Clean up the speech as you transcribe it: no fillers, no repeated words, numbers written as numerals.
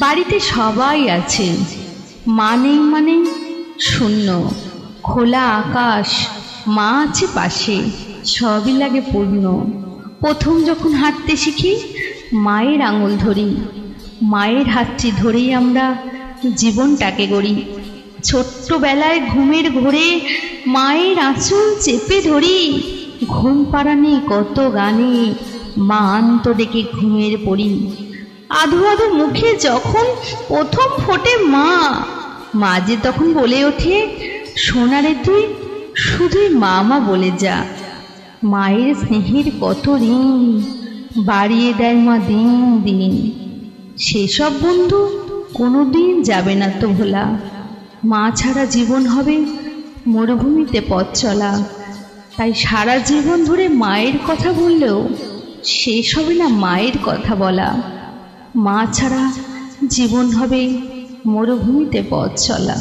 বাড়িতে সবাই আছে, মা নেই মানে শূন্য। খোলা আকাশ, মা আছে পাশে, সবই লাগে পূর্ণ। প্রথম যখন হাঁটতে শিখি মায়ের আঙুল ধরি, মায়ের হাতটি ধরেই আমরা জীবনটাকে গড়ি। ছোট্টবেলায় ঘুমের ঘোরে মায়ের আঁচল চেপে ধরি, ঘুম পাড়ানি কত গানে মা আন্ত ডেকে ঘুমের পড়ি। আধো আধো মুখে যখন প্রথম ফোটে মা, মা যে তখন বলে ওঠে, সোনারে তুই শুধুই মা মা বলে যা। মায়ের স্নেহের কত ঋণ বাড়িয়ে দেয় মা দিন দিন, সেসব বন্ধু কোনোদিন যাবে না তো ভোলা। মা ছাড়া জীবন হবে মরুভূমিতে পথ চলা, তাই সারা জীবন ধরে মায়ের কথা বললেও শেষ হবে না মায়ের কথা বলা। মা ছাড়া জীবন হবে মরুভূমিতে পথ চলা।